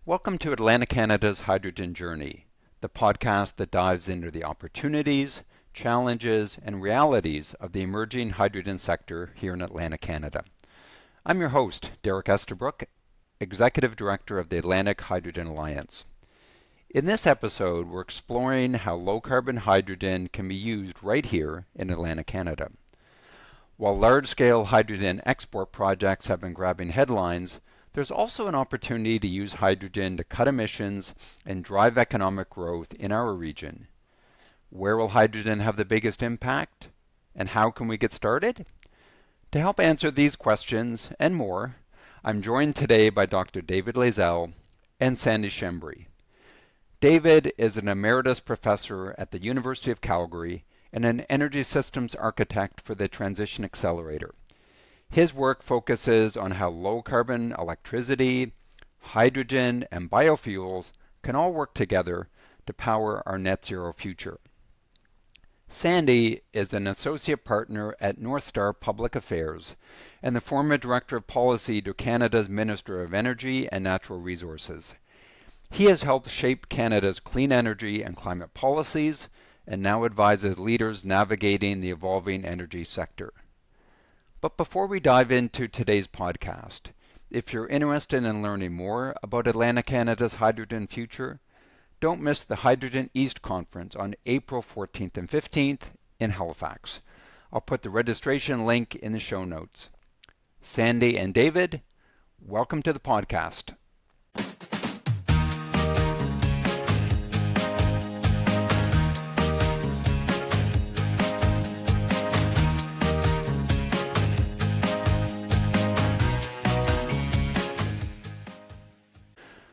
Welcome to Atlantic Canada's Hydrogen Journey, the podcast that dives into the opportunities, challenges, and realities of the emerging hydrogen sector here in Atlantic Canada. I'm your host, Derek Estabrook, Executive Director of the Atlantic Hydrogen Alliance. In this episode, we're exploring how low-carbon hydrogen can be used right here in Atlantic Canada. While large-scale hydrogen export projects have been grabbing headlines, there's also an opportunity to use hydrogen to cut emissions and drive economic growth in our region. Where will hydrogen have the biggest impact? And how can we get started? To help answer these questions and more, I'm joined today by Dr. David Layzell and Sandy Schembri. David is an emeritus professor at the University of Calgary and an energy systems architect for the Transition Accelerator. His work focuses on how low-carbon electricity, hydrogen, and biofuels can all work together to power our net zero future. Sandy is an associate partner at NorthStar Public Affairs and the former director of policy to Canada's Minister of Energy and Natural Resources. He has helped shape Canada's clean energy and climate policies and now advises leaders navigating the evolving energy sector. But before we dive into today's podcast, if you're interested in learning more about Atlantic Canada's hydrogen future, don't miss the Hydrogen East Conference on April 14th and 15th in Halifax. I'll put the registration link in the show notes. Sandy and David, welcome to the podcast.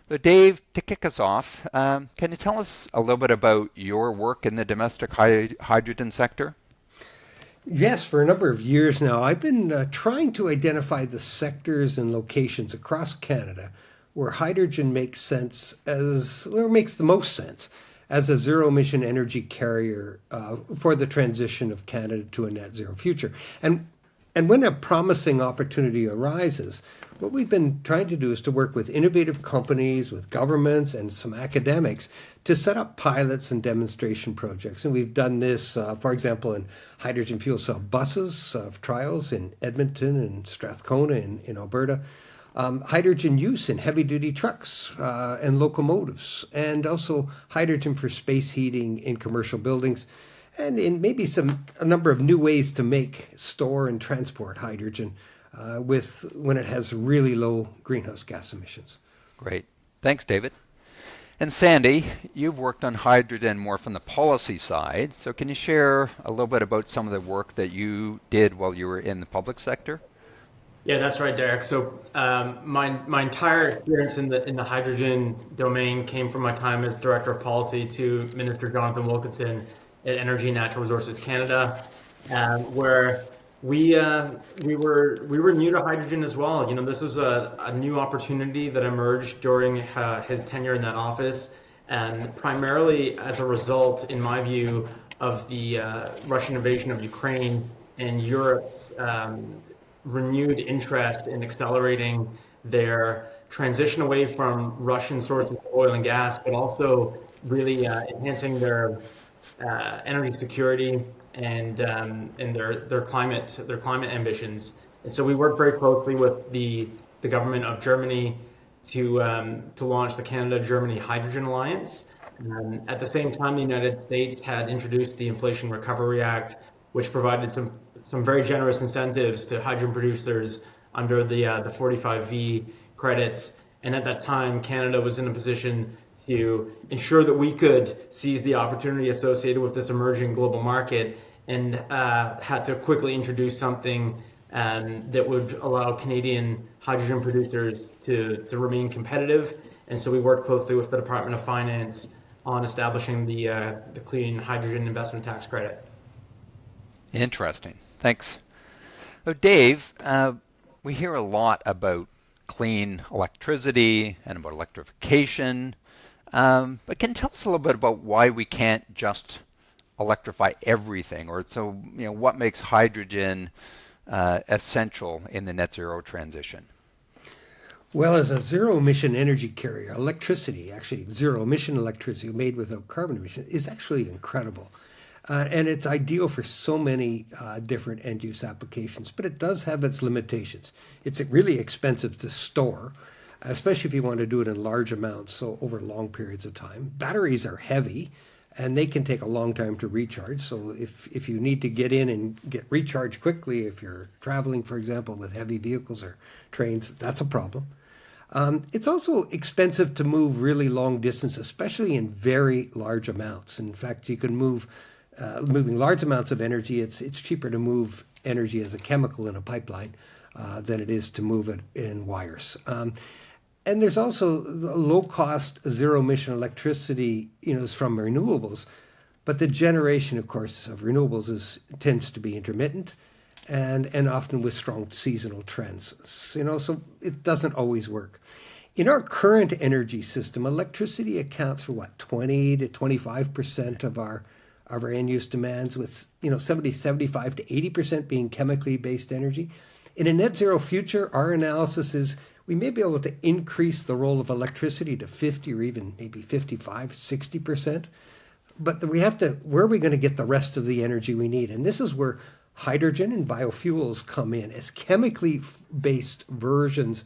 So Dave, to kick us off, can you tell us a little bit about your work in the domestic hydrogen sector? Yes, for a number of years now, I've been trying to identify the sectors and locations across Canada where hydrogen makes sense makes the most sense as a zero-emission energy carrier for the transition of Canada to a net zero future. And when a promising opportunity arises, what we've been trying to do is to work with innovative companies, with governments, and some academics to set up pilots and demonstration projects. And we've done this, for example, in hydrogen fuel cell buses, trials in Edmonton and Strathcona in Alberta, hydrogen use in heavy-duty trucks and locomotives, and also hydrogen for space heating in commercial buildings, and in maybe a number of new ways to make, store, and transport hydrogen when it has really low greenhouse gas emissions. Great. Thanks, David. And Sandy, you've worked on hydrogen more from the policy side. So can you share a little bit about some of the work that you did while you were in the public sector? Yeah, that's right, Derek. So my entire experience in the hydrogen domain came from my time as Director of Policy to Minister Jonathan Wilkinson at Energy and Natural Resources Canada, where we were new to hydrogen as well. You know, this was a new opportunity that emerged during his tenure in that office, and primarily as a result, in my view, of the Russian invasion of Ukraine and Europe's renewed interest in accelerating their transition away from Russian sources of oil and gas, but also really enhancing their energy security and their climate ambitions. And so we worked very closely with the government of Germany to launch the Canada-Germany Hydrogen Alliance. At the same time, the United States had introduced the Inflation Recovery Act, which provided some very generous incentives to hydrogen producers under the 45V credits. And at that time, Canada was in a position to ensure that we could seize the opportunity associated with this emerging global market, and had to quickly introduce something that would allow Canadian hydrogen producers to remain competitive. And so we worked closely with the Department of Finance on establishing the Clean Hydrogen Investment Tax Credit. Interesting. Thanks. So Dave, we hear a lot about clean electricity and about electrification. But can you tell us a little bit about why we can't just electrify everything, or what makes hydrogen essential in the net zero transition? Well, as a zero emission energy carrier, electricity, actually zero emission electricity made without carbon emission, is actually incredible. And it's ideal for so many different end use applications, but it does have its limitations. It's really expensive to store, especially if you want to do it in large amounts, so over long periods of time. Batteries are heavy and they can take a long time to recharge. So if you need to get in and get recharged quickly, if you're traveling, for example, with heavy vehicles or trains, that's a problem. It's also expensive to move really long distance, especially in very large amounts. In fact, you can moving large amounts of energy. It's cheaper to move energy as a chemical in a pipeline than it is to move it in wires. And there's also low-cost, zero-emission electricity, is from renewables, but the generation, of course, of renewables tends to be intermittent, and often with strong seasonal trends. So it doesn't always work. In our current energy system, electricity accounts for 20 to 25% of our end-use demands, with 75 to 80% being chemically based energy. In a net zero future, our analysis is we may be able to increase the role of electricity to 50 or even maybe 55, 60%. But where are we going to get the rest of the energy we need? And this is where hydrogen and biofuels come in as chemically based versions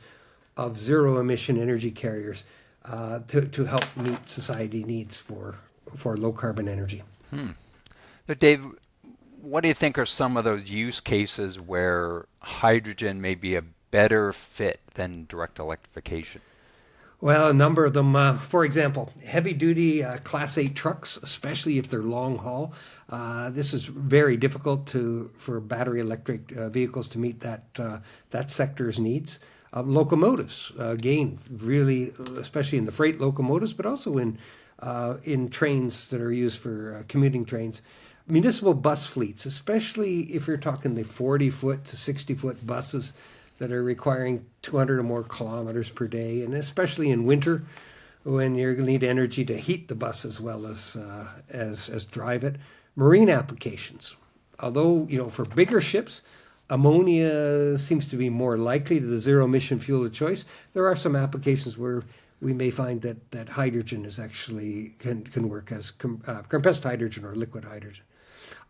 of zero emission energy carriers to help meet society needs for low carbon energy. So Dave, what do you think are some of those use cases where hydrogen may be a better fit than direct electrification? Well, a number of them. For example, heavy-duty Class 8 trucks, especially if they're long haul. This is very difficult for battery electric vehicles to meet that sector's needs. Locomotives, again, really, especially in the freight locomotives, but also in trains that are used for commuting trains. Municipal bus fleets, especially if you're talking the 40-foot to 60-foot buses that are requiring 200 or more kilometers per day, and especially in winter when you're going to need energy to heat the bus as well as drive it. Marine applications, although for bigger ships, ammonia seems to be more likely to the zero emission fuel of choice. There are some applications where we may find that hydrogen is actually can work as compressed hydrogen or liquid hydrogen.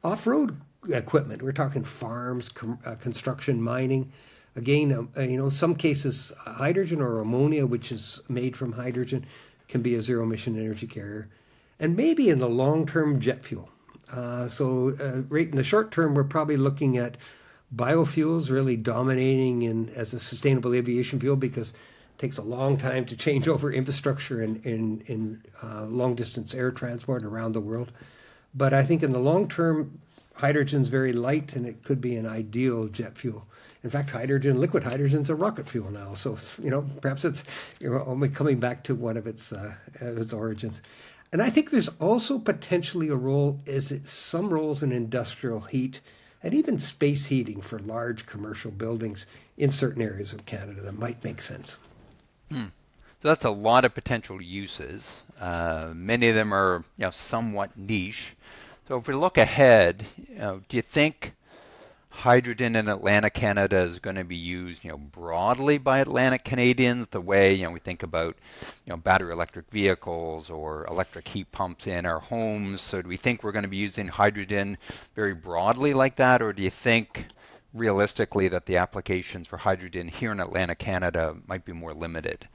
Off-road equipment, we're talking farms, construction, mining. Again, some cases hydrogen or ammonia, which is made from hydrogen, can be a zero-emission energy carrier. And maybe in the long term, jet fuel. Right in the short term, we're probably looking at biofuels really dominating as a sustainable aviation fuel because it takes a long time to change over infrastructure in long-distance air transport around the world. But I think in the long term, hydrogen's very light and it could be an ideal jet fuel. In fact, liquid hydrogen's a rocket fuel now. So, perhaps it's only coming back to one of its origins. And I think there's also potentially some roles in industrial heat and even space heating for large commercial buildings in certain areas of Canada that might make sense. So that's a lot of potential uses. Many of them are somewhat niche. So if we look ahead, do you think hydrogen in Atlantic Canada is going to be used, broadly by Atlantic Canadians the way, we think about, battery electric vehicles or electric heat pumps in our homes? So do we think we're going to be using hydrogen very broadly like that, or do you think realistically that the applications for hydrogen here in Atlantic Canada might be more limited?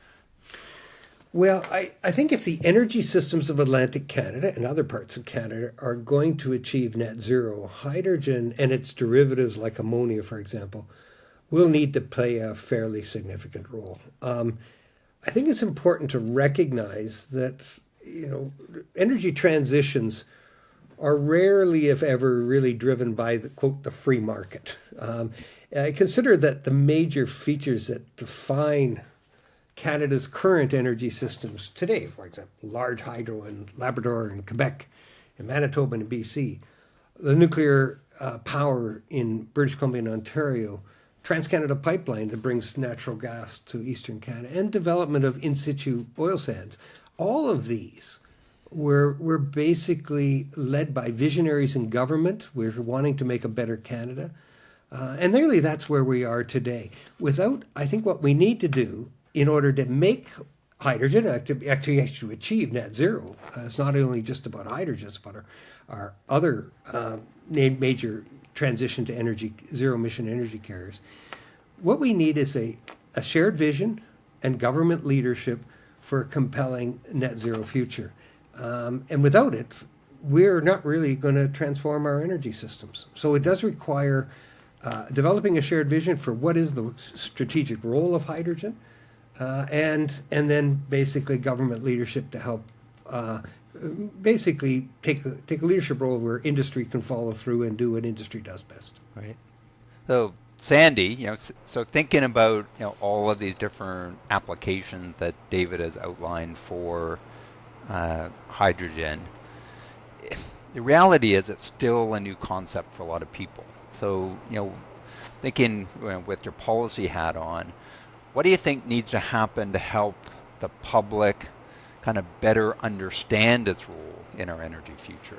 Well, I think if the energy systems of Atlantic Canada and other parts of Canada are going to achieve net zero, hydrogen and its derivatives like ammonia, for example, will need to play a fairly significant role. I think it's important to recognize that, energy transitions are rarely, if ever, really driven by the free market. I consider that the major features that define Canada's current energy systems today, for example, large hydro in Labrador and Quebec, and Manitoba and BC, the nuclear power in British Columbia and Ontario, Trans-Canada Pipeline that brings natural gas to Eastern Canada, and development of in-situ oil sands. All of these were basically led by visionaries in government. We're wanting to make a better Canada. And really, that's where we are today. I think what we need to do in order to make hydrogen, actually to achieve net zero, it's not only just about hydrogen, it's about our other major transition to energy, zero emission energy carriers. What we need is a shared vision and government leadership for a compelling net zero future. And without it, we're not really going to transform our energy systems. So it does require developing a shared vision for what is the strategic role of hydrogen, and then basically government leadership to help basically take a leadership role where industry can follow through and do what industry does best. Right. So Sandy, so thinking about all of these different applications that David has outlined for hydrogen, the reality is it's still a new concept for a lot of people. So thinking with your policy hat on, what do you think needs to happen to help the public kind of better understand its role in our energy future?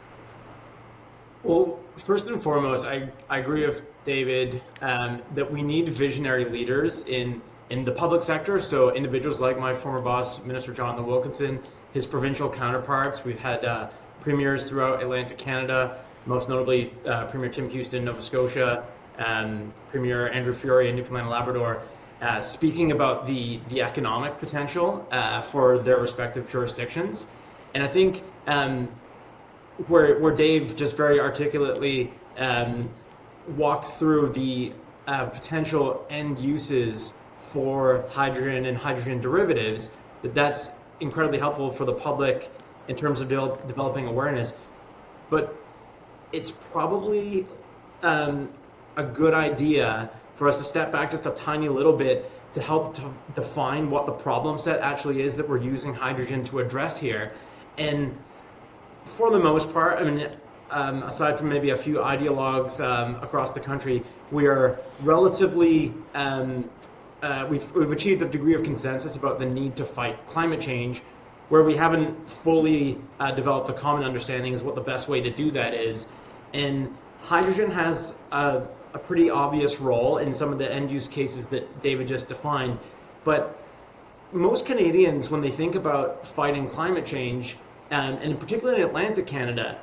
Well, first and foremost, I agree with David that we need visionary leaders in the public sector. So individuals like my former boss, Minister Jonathan Wilkinson, his provincial counterparts. We've had premiers throughout Atlantic Canada, most notably Premier Tim Houston, Nova Scotia, Premier Andrew Furey in Newfoundland and Labrador, speaking about the economic potential for their respective jurisdictions. And I think where Dave just very articulately walked through the potential end uses for hydrogen and hydrogen derivatives, that's incredibly helpful for the public in terms of developing awareness. But it's probably a good idea for us to step back just a tiny little bit to help to define what the problem set actually is that we're using hydrogen to address here. And for the most part, I mean, aside from maybe a few ideologues across the country, we are relatively, we've achieved a degree of consensus about the need to fight climate change. Where we haven't fully developed a common understanding is what the best way to do that is. And hydrogen has a pretty obvious role in some of the end use cases that David just defined. But most Canadians, when they think about fighting climate change, and particularly in Atlantic Canada,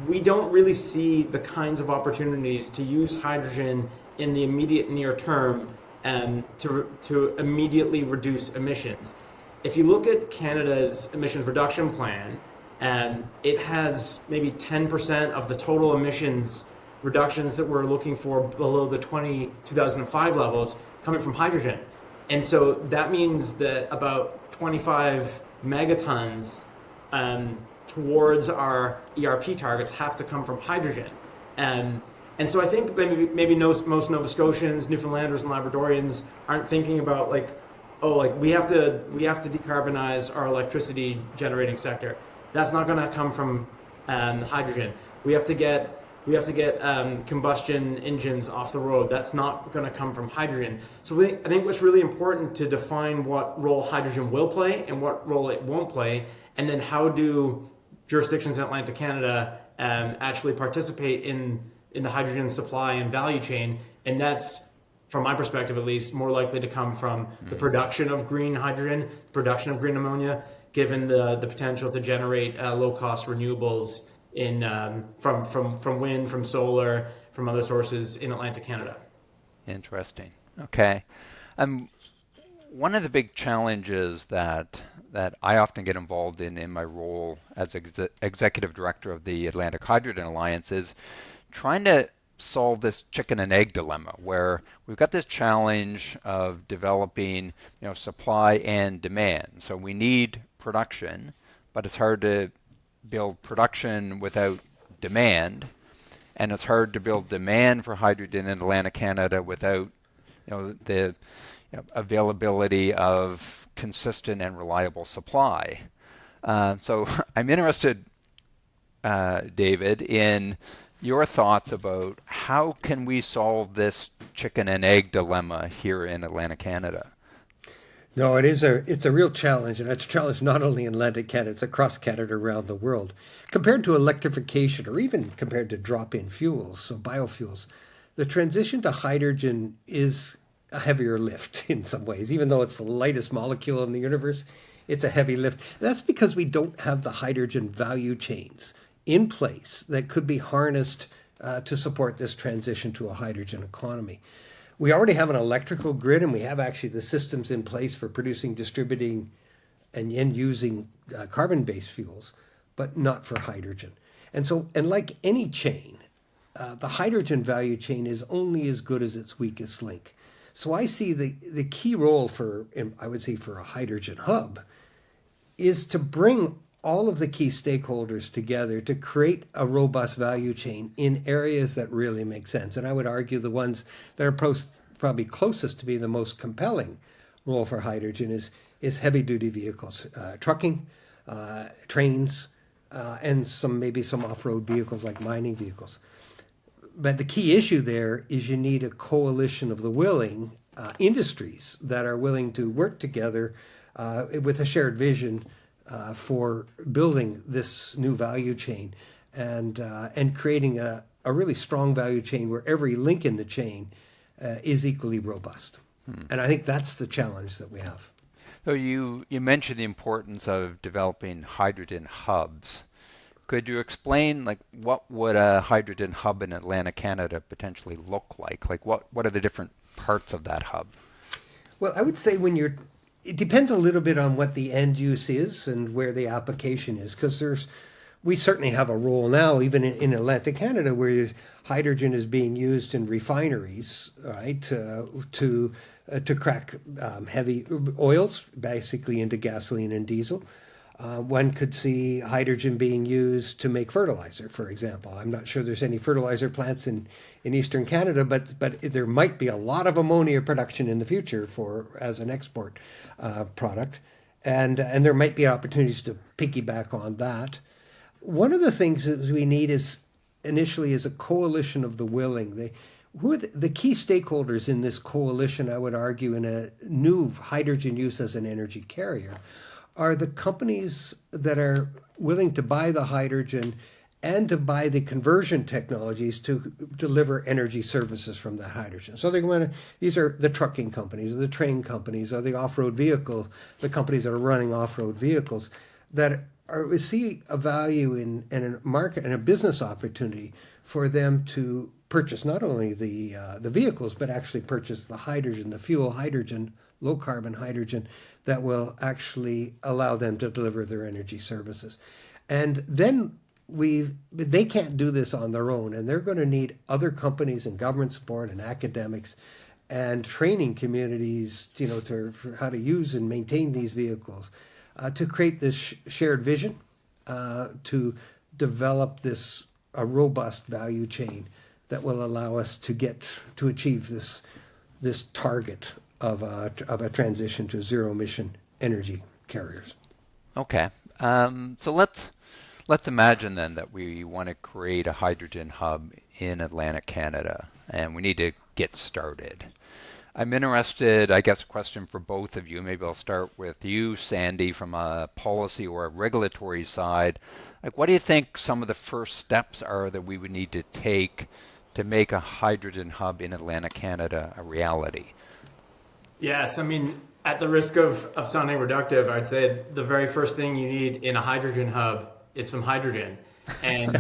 we don't really see the kinds of opportunities to use hydrogen in the immediate near term to immediately reduce emissions. If you look at Canada's emissions reduction plan, it has maybe 10% of the total emissions reductions that we're looking for below the 2005 levels coming from hydrogen. And so that means that about 25 megatons towards our ERP targets have to come from hydrogen. And so I think maybe most Nova Scotians, Newfoundlanders, and Labradorians aren't thinking about we have to decarbonize our electricity generating sector. That's not going to come from hydrogen. We have to get combustion engines off the road. That's not going to come from hydrogen. So I think what's really important to define what role hydrogen will play and what role it won't play, and then how do jurisdictions in Atlantic Canada actually participate in the hydrogen supply and value chain. And that's, from my perspective at least, more likely to come from the production of green hydrogen, production of green ammonia, given the potential to generate low-cost renewables from wind, from solar, from other sources in Atlantic Canada. Interesting. Okay. One of the big challenges that I often get involved in my role as executive director of the Atlantic Hydrogen Alliance is trying to solve this chicken and egg dilemma, where we've got this challenge of developing, supply and demand. So we need production, but it's hard to build production without demand, and it's hard to build demand for hydrogen in Atlantic Canada without, the availability of consistent and reliable supply. So I'm interested, David, in your thoughts about how can we solve this chicken and egg dilemma here in Atlantic Canada? No, it's a real challenge, and it's a challenge not only in Atlantic Canada, it's across Canada, around the world. Compared to electrification, or even compared to drop-in fuels, so biofuels, the transition to hydrogen is a heavier lift in some ways. Even though it's the lightest molecule in the universe, it's a heavy lift. That's because we don't have the hydrogen value chains in place that could be harnessed to support this transition to a hydrogen economy. We already have an electrical grid, and we have actually the systems in place for producing, distributing, and using carbon-based fuels, but not for hydrogen. And like any chain, the hydrogen value chain is only as good as its weakest link. So I see the key role for, I would say, for a hydrogen hub is to bring all of the key stakeholders together to create a robust value chain in areas that really make sense. And I would argue the ones that are probably closest to be the most compelling role for hydrogen is heavy-duty vehicles, trucking, trains, and maybe some off-road vehicles like mining vehicles. But the key issue there is you need a coalition of the willing industries that are willing to work together with a shared vision for building this new value chain and creating a really strong value chain where every link in the chain is equally robust. And I think that's the challenge that we have. So you mentioned the importance of developing hydrogen hubs. Could you explain, like, what would a hydrogen hub in Atlantic Canada potentially look like? Like, what are the different parts of that hub? Well, I would say it depends a little bit on what the end use is and where the application is, because we certainly have a role now, even in Atlantic Canada, where hydrogen is being used in refineries, right, to crack heavy oils, basically into gasoline and diesel. One could see hydrogen being used to make fertilizer, for example. I'm not sure there's any fertilizer plants in Eastern Canada, but there might be a lot of ammonia production in the future as an export product, and there might be opportunities to piggyback on that. One of the things that we need is a coalition of the willing. Who are the key stakeholders in this coalition, I would argue, in a new hydrogen use as an energy carrier, are the companies that are willing to buy the hydrogen and to buy the conversion technologies to deliver energy services from that hydrogen. So these are the trucking companies, or the train companies, or the the companies that are running off-road vehicles that see a value in a market and a business opportunity for them to purchase not only the vehicles, but actually purchase the hydrogen, the fuel hydrogen, low carbon hydrogen that will actually allow them to deliver their energy services. And then they can't do this on their own, and they're going to need other companies and government support and academics and training communities, for how to use and maintain these vehicles, to create this shared vision, to develop a robust value chain that will allow us to achieve this target of a transition to zero emission energy carriers. Okay, so let's imagine then that we want to create a hydrogen hub in Atlantic Canada, and we need to get started. I'm interested, I guess, a question for both of you. Maybe I'll start with you, Sandy, from a policy or a regulatory side. Like, what do you think some of the first steps are that we would need to take to make a hydrogen hub in Atlantic Canada a reality? Yes, I mean, at the risk of sounding reductive, I'd say the very first thing you need in a hydrogen hub is some hydrogen. And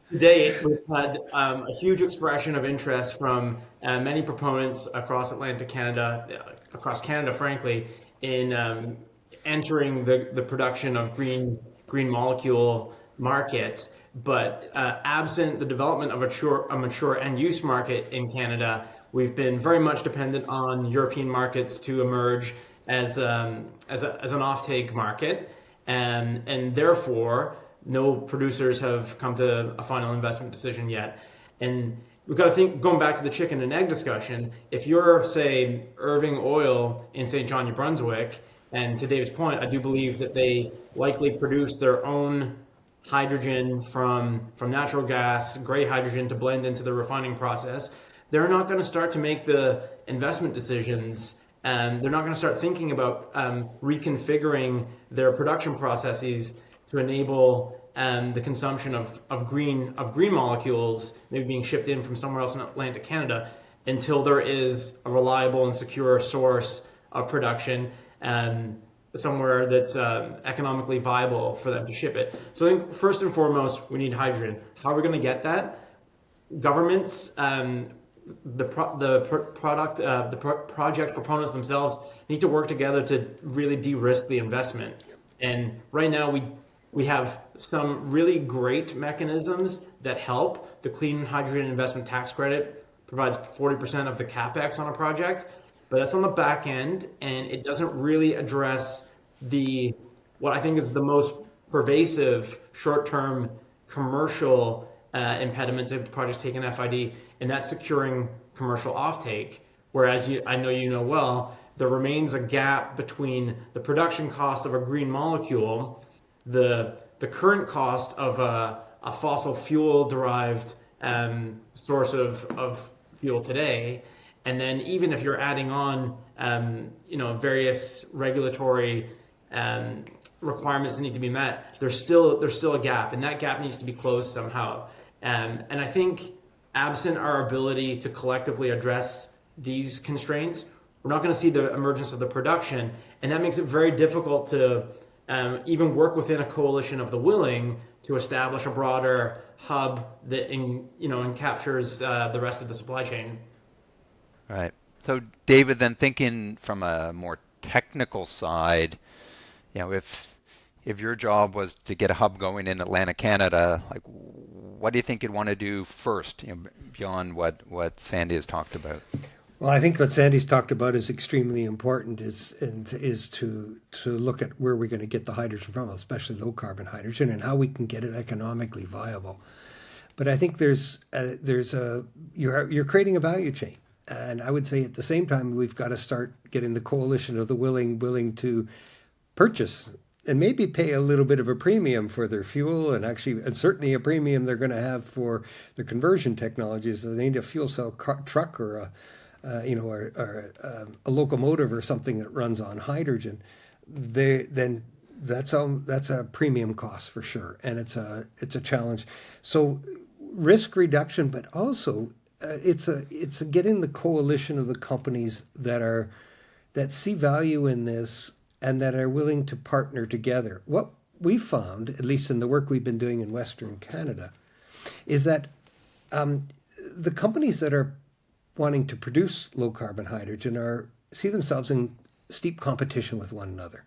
today we've had a huge expression of interest from many proponents across Atlantic Canada, across Canada, frankly, in entering the production of green molecule market. But absent the development of a mature end use market in Canada, we've been very much dependent on European markets to emerge as an offtake market, and therefore no producers have come to a final investment decision yet. And we've got to think, going back to the chicken and egg discussion, if you're, say, Irving Oil in St. John, New Brunswick, and to Dave's point, I do believe that they likely produce their own hydrogen from natural gas, gray hydrogen, to blend into the refining process, they're not going to start to make the investment decisions, and they're not going to start thinking about reconfiguring their production processes to enable the consumption of green molecules, maybe being shipped in from somewhere else in Atlantic Canada, until there is a reliable and secure source of production somewhere that's economically viable for them to ship it. So I think first and foremost, we need hydrogen. How are we going to get that? Governments, the project proponents themselves need to work together to really de-risk the investment. And right now we have some really great mechanisms that help. The Clean Hydrogen Investment Tax Credit provides 40% of the capex on a project, but that's on the back end, and it doesn't really address what I think is the most pervasive short-term commercial impediment to projects taking FID, and that's securing commercial offtake. Whereas I know you know well, there remains a gap between the production cost of a green molecule, the current cost of a fossil fuel derived source of fuel today, and then even if you're adding on various regulatory requirements that need to be met, there's still a gap, and that gap needs to be closed somehow. And I think absent our ability to collectively address these constraints, we're not going to see the emergence of the production, and that makes it very difficult to even work within a coalition of the willing to establish a broader hub that captures the rest of the supply chain. Right. So David, then thinking from a more technical side, if your job was to get a hub going in Atlantic Canada, like what do you think you'd want to do first, beyond what Sandy has talked about? Well, I think what Sandy's talked about is extremely important, is to look at where we're going to get the hydrogen from, especially low carbon hydrogen, and how we can get it economically viable. But I think you're creating a value chain, and I would say at the same time we've got to start getting the coalition of the willing to purchase and maybe pay a little bit of a premium for their fuel, and certainly a premium they're going to have for their conversion technologies. So they need a fuel cell truck or a locomotive or something that runs on hydrogen. Then that's a premium cost for sure, and it's a challenge. So risk reduction, but also it's getting the coalition of the companies that see value in this and that are willing to partner together. What we found, at least in the work we've been doing in Western Canada, is that the companies that are wanting to produce low carbon hydrogen see themselves in steep competition with one another.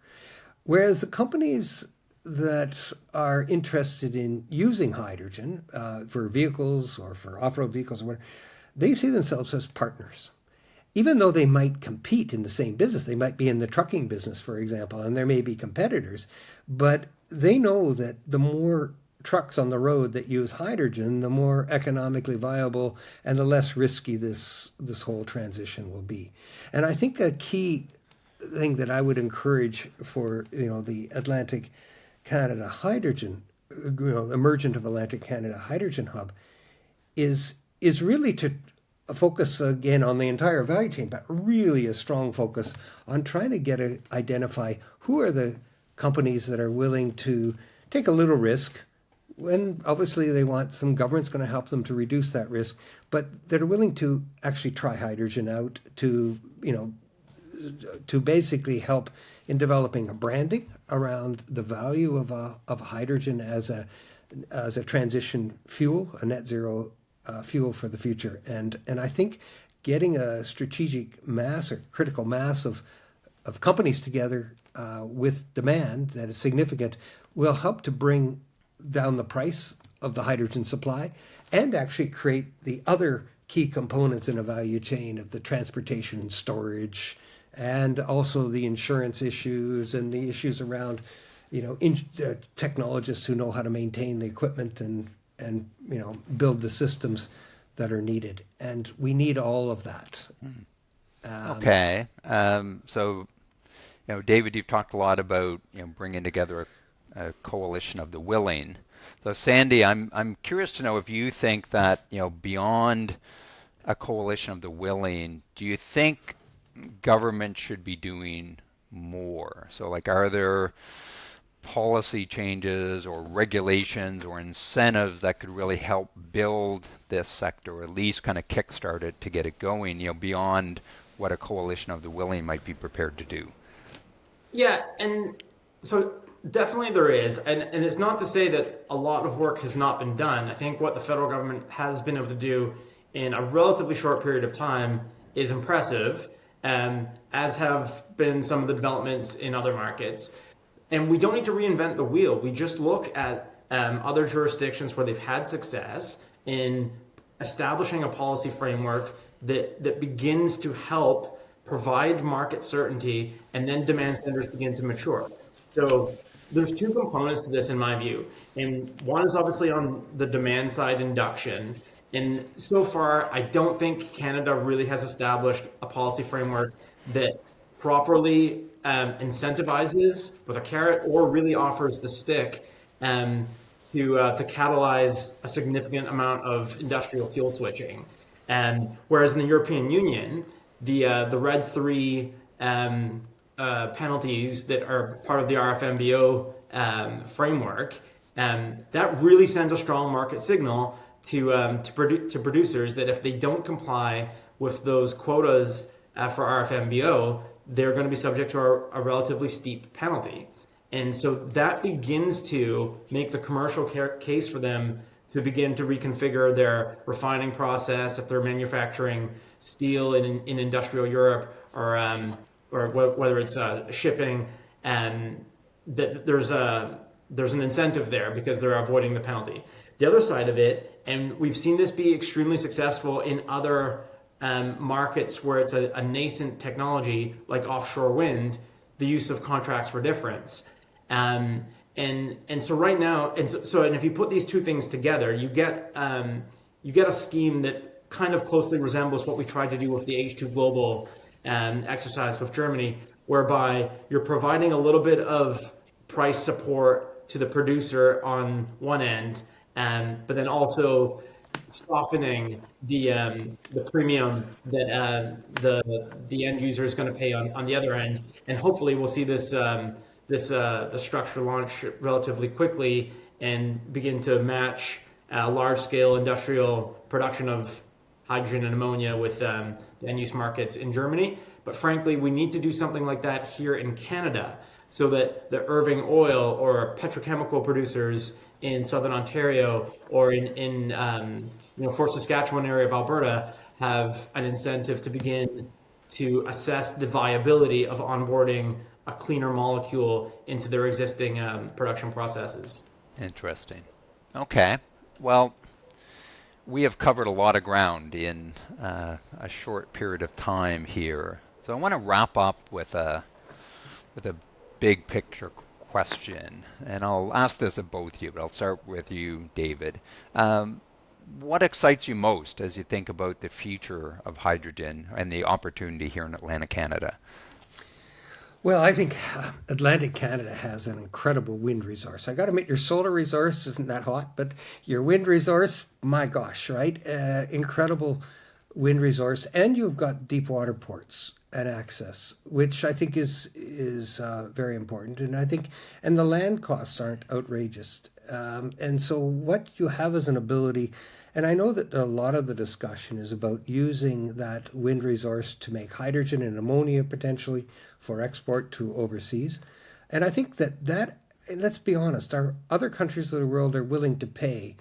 Whereas the companies that are interested in using hydrogen for vehicles or for off-road vehicles or whatever, they see themselves as partners. Even though they might compete in the same business, they might be in the trucking business, for example, and there may be competitors, but they know that the more trucks on the road that use hydrogen, the more economically viable and the less risky this whole transition will be. And I think a key thing that I would encourage for the Atlantic Canada hydrogen, emergent of Atlantic Canada hydrogen hub, is really to focus again on the entire value chain, but really a strong focus on trying to identify who are the companies that are willing to take a little risk, when obviously they want some government's going to help them to reduce that risk, but that are willing to actually try hydrogen out to basically help in developing a branding around the value of hydrogen as a transition fuel, a net zero fuel for the future. And I think getting a strategic mass or critical mass of companies together with demand that is significant will help to bring down the price of the hydrogen supply and actually create the other key components in a value chain of the transportation and storage, and also the insurance issues and the issues around technologists who know how to maintain the equipment and build the systems that are needed, and we need all of that. Okay, so David, you've talked a lot about bringing together a coalition of the willing. So Sandy, I'm curious to know if you think that beyond a coalition of the willing, do you think government should be doing more? So like, are there policy changes or regulations or incentives that could really help build this sector, or at least kind of kickstart it to get it going, beyond what a coalition of the willing might be prepared to do? Yeah, and so definitely there is, and it's not to say that a lot of work has not been done. I think what the federal government has been able to do in a relatively short period of time is impressive, as have been some of the developments in other markets. And we don't need to reinvent the wheel. We just look at other jurisdictions where they've had success in establishing a policy framework that begins to help provide market certainty, and then demand centers begin to mature. So there's two components to this in my view. And one is obviously on the demand side induction. And so far, I don't think Canada really has established a policy framework that properly incentivizes with a carrot, or really offers the stick to catalyze a significant amount of industrial fuel switching. Whereas in the European Union, the RED 3 penalties that are part of the RFMBO framework, that really sends a strong market signal to producers that if they don't comply with those quotas for RFMBO, they're going to be subject to a relatively steep penalty. And so that begins to make the commercial case for them to begin to reconfigure their refining process if they're manufacturing steel in industrial Europe, or whether it's shipping, and that there's an incentive there because they're avoiding the penalty. The other side of it, and we've seen this be extremely successful in other markets where it's a nascent technology like offshore wind, the use of contracts for difference. And so right now, and if you put these two things together, you get a scheme that kind of closely resembles what we tried to do with the H2 Global exercise with Germany, whereby you're providing a little bit of price support to the producer on one end, but then also softening the premium that the end user is going to pay on the other end. And hopefully we'll see the structure launch relatively quickly and begin to match large-scale industrial production of hydrogen and ammonia with the end-use markets in Germany. But frankly, we need to do something like that here in Canada, so that the Irving Oil or petrochemical producers in southern Ontario or in Fort Saskatchewan area of Alberta have an incentive to begin to assess the viability of onboarding a cleaner molecule into their existing production processes. Interesting. Okay. Well, we have covered a lot of ground in a short period of time here. So I want to wrap up with a big picture question, and I'll ask this of both of you, but I'll start with you, David. What excites you most as you think about the future of hydrogen and the opportunity here in Atlantic Canada? Well, I think Atlantic Canada has an incredible wind resource. I got to admit, your solar resource isn't that hot, but your wind resource, my gosh, right? Incredible wind resource, and you've got deep water ports and access, which I think is very important. And the land costs aren't outrageous. And so what you have is an ability, and I know that a lot of the discussion is about using that wind resource to make hydrogen and ammonia potentially for export to overseas. And I think that, let's be honest, our other countries of the world are willing to pay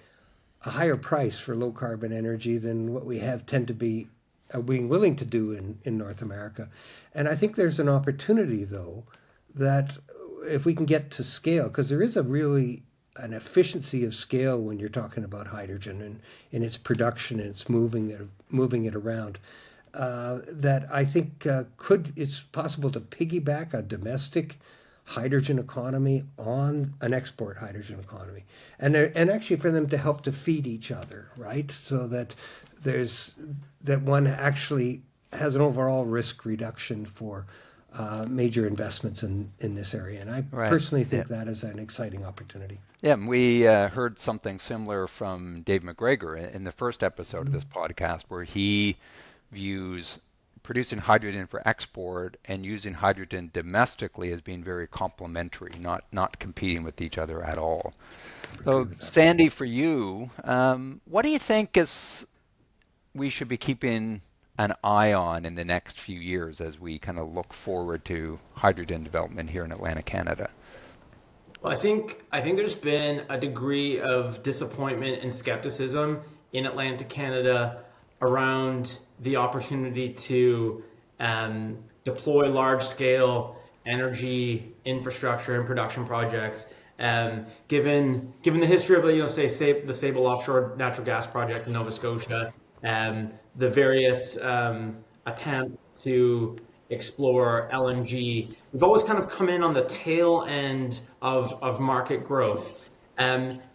a higher price for low carbon energy than what we have tend to be being willing to do in North America. And I think there's an opportunity, though, that if we can get to scale, because there is an efficiency of scale when you're talking about hydrogen and in its production and its moving it around, that I think it's possible to piggyback a domestic hydrogen economy on an export hydrogen economy, and actually for them to help to feed each other, right? So that that one actually has an overall risk reduction for major investments in this area. And I personally think that is an exciting opportunity. Yeah, and we heard something similar from Dave McGregor in the first episode of this podcast, where he views producing hydrogen for export and using hydrogen domestically as being very complementary, not competing with each other at all. So, Sandy, for you, what do you think is we should be keeping an eye on in the next few years as we kind of look forward to hydrogen development here in Atlantic Canada? Well, I think there's been a degree of disappointment and skepticism in Atlantic Canada around the opportunity to deploy large-scale energy infrastructure and production projects. Given the history of the Sable offshore natural gas project in Nova Scotia, the various attempts to explore LNG, we've always kind of come in on the tail end of market growth.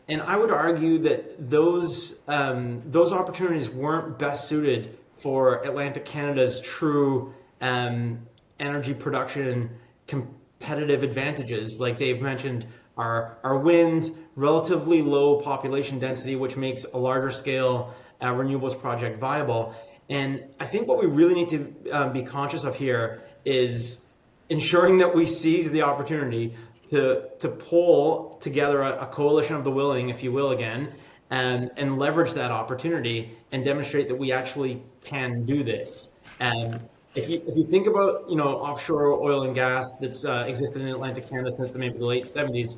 And I would argue that those opportunities weren't best suited for Atlantic Canada's true energy production competitive advantages. Like Dave mentioned, our wind, relatively low population density, which makes a larger scale renewables project viable. And I think what we really need to be conscious of here is ensuring that we seize the opportunity to pull together a coalition of the willing, if you will, again, and leverage that opportunity and demonstrate that we actually can do this. And if you think about offshore oil and gas that's existed in Atlantic Canada since maybe the late 70s,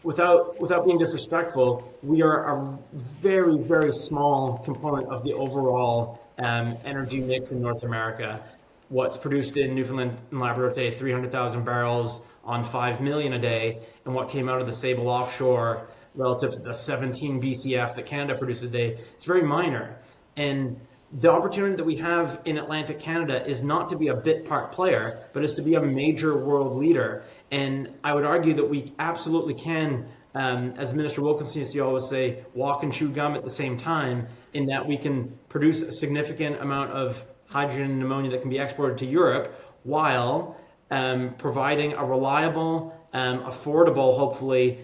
without being disrespectful, we are a very, very small component of the overall energy mix in North America. What's produced in Newfoundland and Labrador today, 300,000 barrels on 5 million a day, and what came out of the Sable offshore relative to the 17 BCF that Canada produces a day, it's very minor. And the opportunity that we have in Atlantic Canada is not to be a bit part player, but is to be a major world leader. And I would argue that we absolutely can, as Minister Wilkinson used to always say, walk and chew gum at the same time, in that we can produce a significant amount of hydrogen and ammonia that can be exported to Europe while providing a reliable, affordable, hopefully,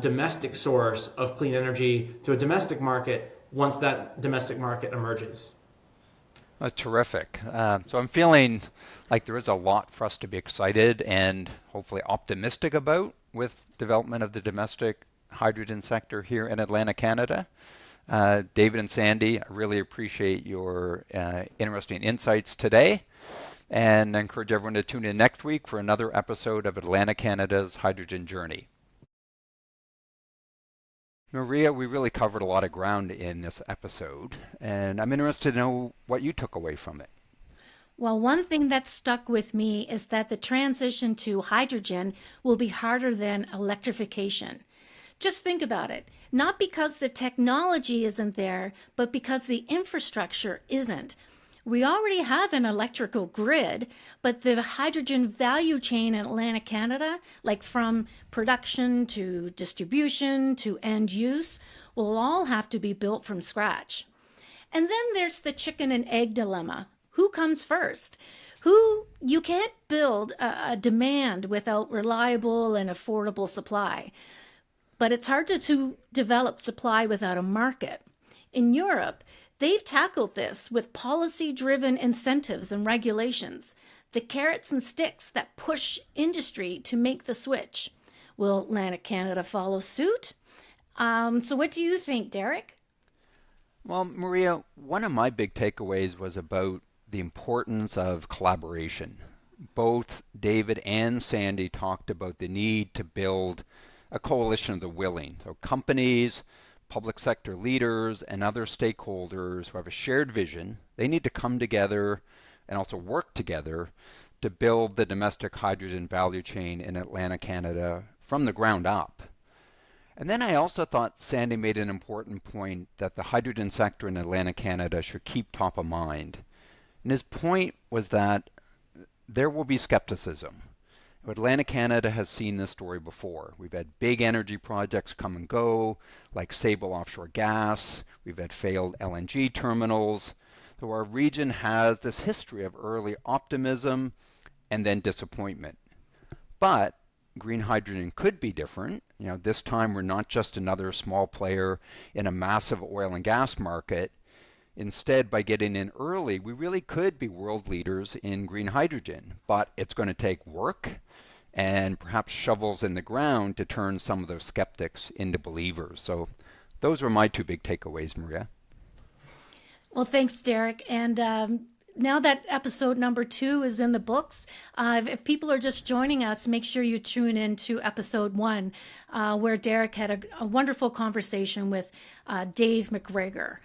domestic source of clean energy to a domestic market once that domestic market emerges. That's terrific. So I'm feeling like there is a lot for us to be excited and hopefully optimistic about with development of the domestic hydrogen sector here in Atlantic Canada. David and Sandy, I really appreciate your interesting insights today, and I encourage everyone to tune in next week for another episode of Atlantic Canada's Hydrogen Journey. Maria, we really covered a lot of ground in this episode, and I'm interested to know what you took away from it. Well, one thing that stuck with me is that the transition to hydrogen will be harder than electrification. Just think about it. Not because the technology isn't there, but because the infrastructure isn't. We already have an electrical grid, but the hydrogen value chain in Atlantic Canada, like from production to distribution to end use, will all have to be built from scratch. And then there's the chicken and egg dilemma. Who comes first? You can't build a demand without reliable and affordable supply. But it's hard to develop supply without a market. In Europe, they've tackled this with policy-driven incentives and regulations, the carrots and sticks that push industry to make the switch. Will Atlantic Canada follow suit? So what do you think, Derek? Well, Maria, one of my big takeaways was about the importance of collaboration. Both David and Sandy talked about the need to build a coalition of the willing. So companies, public sector leaders, and other stakeholders who have a shared vision, they need to come together and also work together to build the domestic hydrogen value chain in Atlantic Canada from the ground up. And then I also thought Sandy made an important point that the hydrogen sector in Atlantic Canada should keep top of mind. And his point was that there will be skepticism. Atlantic Canada has seen this story before. We've had big energy projects come and go, like Sable offshore gas. We've had failed LNG terminals. So our region has this history of early optimism and then disappointment. But green hydrogen could be different. This time we're not just another small player in a massive oil and gas market. Instead, by getting in early, we really could be world leaders in green hydrogen, but it's going to take work and perhaps shovels in the ground to turn some of those skeptics into believers. So those were my two big takeaways, Maria. Well, thanks, Derek. And now that episode number 2 is in the books, if people are just joining us, make sure you tune in to episode 1, where Derek had a wonderful conversation with Dave McGregor.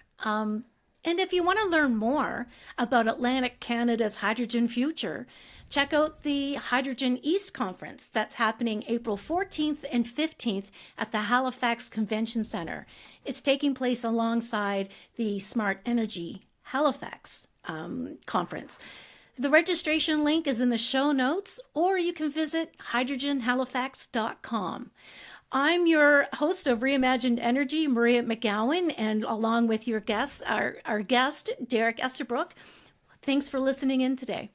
And if you want to learn more about Atlantic Canada's hydrogen future, check out the Hydrogen East Conference that's happening April 14th and 15th at the Halifax Convention Centre. It's taking place alongside the Smart Energy Halifax conference. The registration link is in the show notes, or you can visit hydrogenhalifax.com. I'm your host of Reimagined Energy, Maria McGowan, and along with your guest, our guest, Derek Estabrook. Thanks for listening in today.